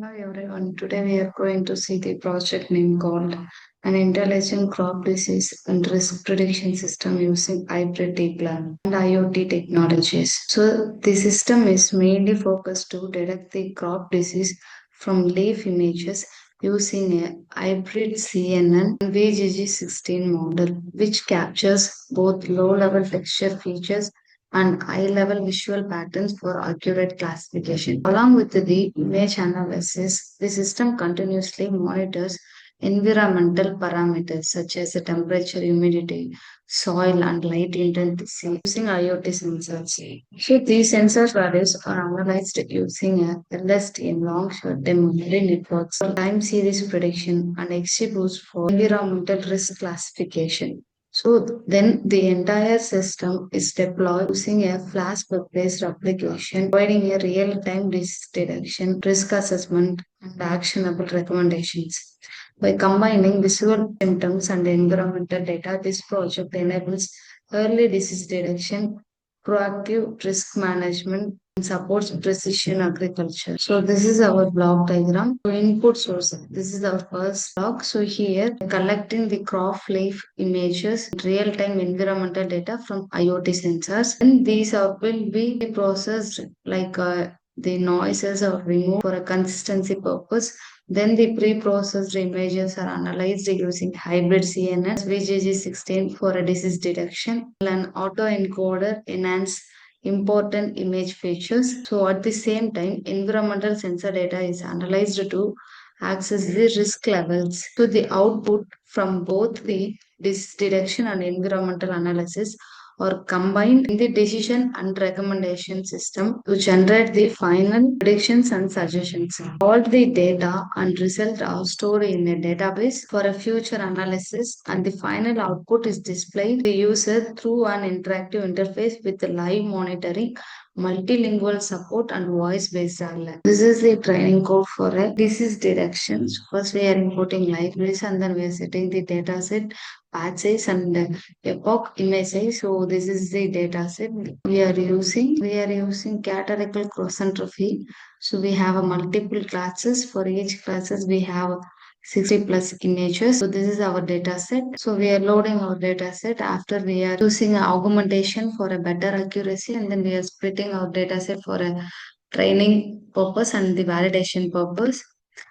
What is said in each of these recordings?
Hello everyone. Today we are going to see the project name called an intelligent crop disease and risk prediction system using hybrid deep learning and IoT technologies. So the system is mainly focused to detect the crop disease from leaf images using a hybrid CNN and VGG16 model, which captures both low-level texture features and high-level visual patterns for accurate classification. Along with the image analysis, the system continuously monitors environmental parameters such as the temperature, humidity, soil, and light intensity using IoT sensors. So these sensor values are analyzed using a LST in long short-term memory networks for time series prediction and XGBoost for environmental risk classification. So then the entire system is deployed using a Flash web-based application, providing a real-time risk detection, risk assessment, and actionable recommendations. By combining visual symptoms and environmental data, this project enables early disease detection, proactive risk management, and supports precision agriculture. So this is our block diagram. So input source. This is our first block. So here collecting the crop leaf images, real-time environmental data from IoT sensors. And these will be processed like the noises are removed for a consistency purpose. Then the pre-processed images are analyzed using hybrid CNN VGG16 for a disease detection. An autoencoder enhance important image features. So at the same time, environmental sensor data is analyzed to access the risk levels. So the output from both the disease detection and environmental analysis are combined in the decision and recommendation system to generate the final predictions and suggestions. All the data and results are stored in a database for a future analysis, and the final output is displayed to the user through an interactive interface with live monitoring, multilingual support, and voice-based dialogue. This is the training code for a disease detection. First, we are importing libraries, and then we are setting the data set, patch size, and epoch image size. So this is the data set we are using. We are using categorical cross entropy. So we have a multiple classes. For each classes, we have 60 plus images. So this is our data set. So we are loading our data set after we are using augmentation for a better accuracy, and then we are splitting our data set for a training purpose and the validation purpose.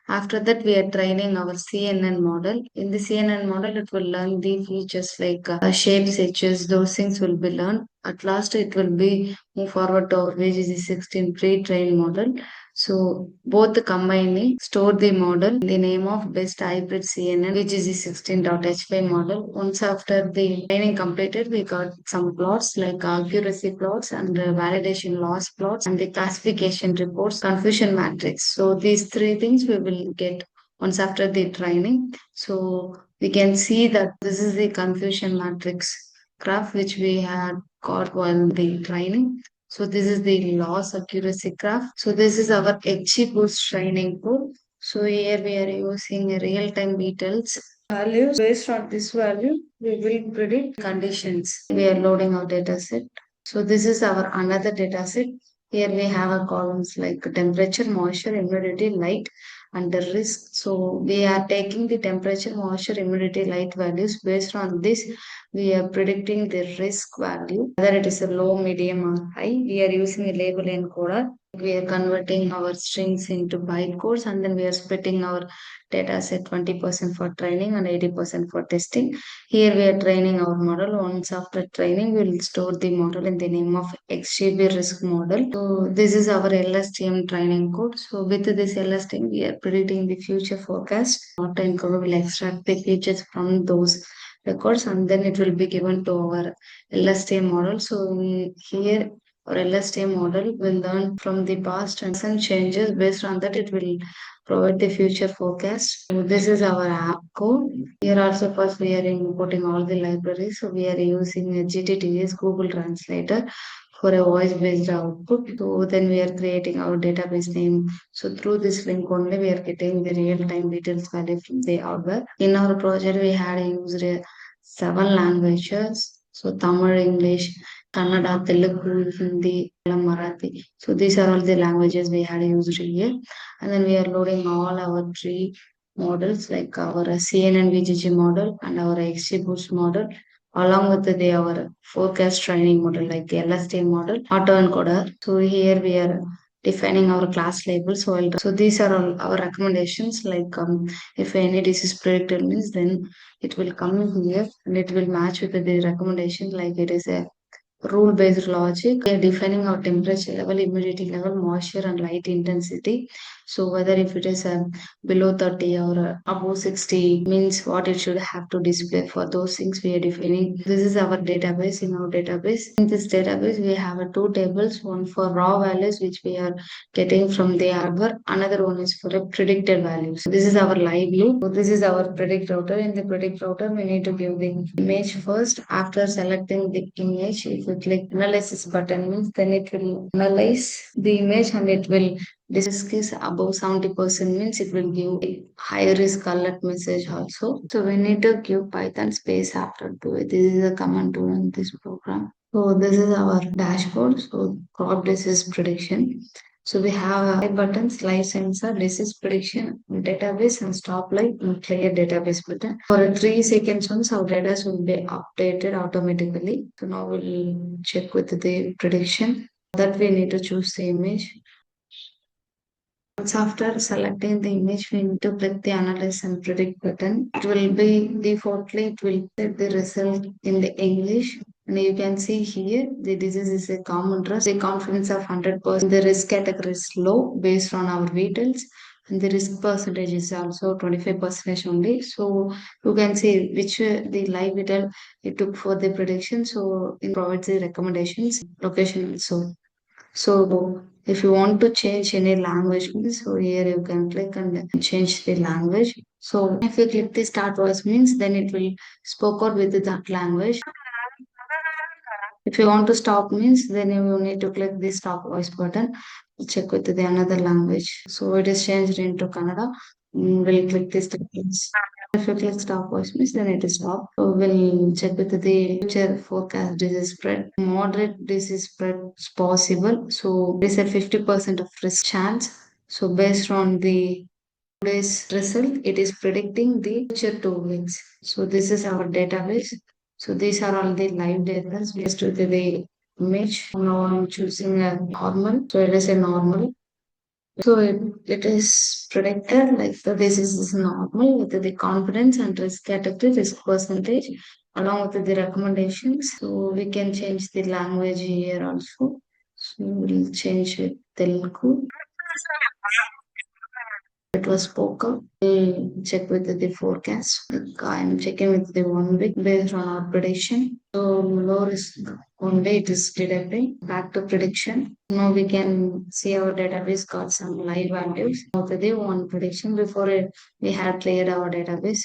After that, we are training our CNN model. In the CNN model, it will learn the features like shapes, edges, those things will be learned. At last, it will be move forward to our VGC16 pre-trained model. So both combining store the model in the name of best hybrid CNN VGG16.h5 model. Once after the training completed, we got some plots like accuracy plots and validation loss plots and the classification reports, confusion matrix. So these three things we will get once after the training. So we can see that this is the confusion matrix graph which we had got while the training. So this is the loss accuracy graph. So this is our XGBoost training code. So here we are using real-time details values. Based on this value, we will predict conditions. We are loading our data set. So this is our another data set. Here we have a columns like temperature, moisture, humidity, light, and the risk. So we are taking the temperature, moisture, humidity, light values. Based on this, we are predicting the risk value, whether it is a low, medium, or high. We are using a label encoder. We are converting our strings into bytecodes, and then we are splitting our data set 20% for training and 80% for testing. Here we are training our model. Once after training, we will store the model in the name of XGB risk model. So this is our LSTM training code. So with this LSTM, we are predicting the future forecast. Auto encoder will extract the features from those records, and then it will be given to our LSTM model. So here our LSTM model will learn from the past and some changes. Based on that, it will provide the future forecast. So this is our app code. Here also first we are importing all the libraries. So we are using a GTTS Google Translator for a voice-based output. So then we are creating our database name. So through this link only we are getting the real-time details value from the hardware. In our project we had used seven languages. So Tamil, English, Kannada, Telugu, Hindi, Marathi. So these are all the languages we had used here. And then we are loading all our three models like our CNN VGG model and our XG Boost model along with our forecast training model like LST model, autoencoder. So here we are defining our class labels. So these are all our recommendations like if any disease predicted means then it will come here and it will match with the recommendation like it is a rule based logic. We are defining our temperature level, humidity level, moisture, and light intensity. So, whether if it is below 30 or above 60, means what it should have to display for those things we are defining. This is our database. In our database, in this database, we have two tables one for raw values, which we are getting from the Arbor, another one is for a predicted values. This is our live loop. So this is our predict router. In the predict router, we need to give the image first. After selecting the image, if you click analysis button, means then it will analyze the image and it will risk is above 70% means it will give a high risk alert message also. So we need to give Python space after do it. This is a command to run this program. So this is our dashboard. So crop disease prediction. So we have a button, slide sensor, disease prediction, database, and stop light and clear database button. For a 3 seconds once, our data will be updated automatically. So now we'll check with the prediction that we need to choose the image. Once after selecting the image, we need to click the analyze and predict button. It will be defaultly, it will set the result in the English. And you can see here, the disease is a common trust. The confidence of 100%. The risk category is low based on our details. And the risk percentage is also 25% only. So you can see which the live detail it took for the prediction. So it provides the recommendations, location also. So if you want to change any language, so here you can click and change the language. So if you click the start voice means then it will spoke out with that language. If you want to stop means then you need to click the stop voice button. Check with the another language. So it is changed into Kannada. We'll click this. If you click stop voice means then it is stop. So we'll check with the future forecast disease spread. Moderate disease spread is possible. So there is a 50% of risk chance. So based on the today's result, it is predicting the future 2 weeks. So this is our database. So these are all the live data based with the image. Now I'm choosing a normal. So it is a normal. So it is predicted like the disease is normal with the confidence and risk category, risk percentage, along with the recommendations. So we can change the language here also. So we'll change with Telugu. It was spoken. We'll check with the forecast. Like I'm checking with the 1 week based on our prediction. So low risk only it is detecting. Back to prediction. Now we can see our database got some live values. Now the one prediction before it we had cleared our database.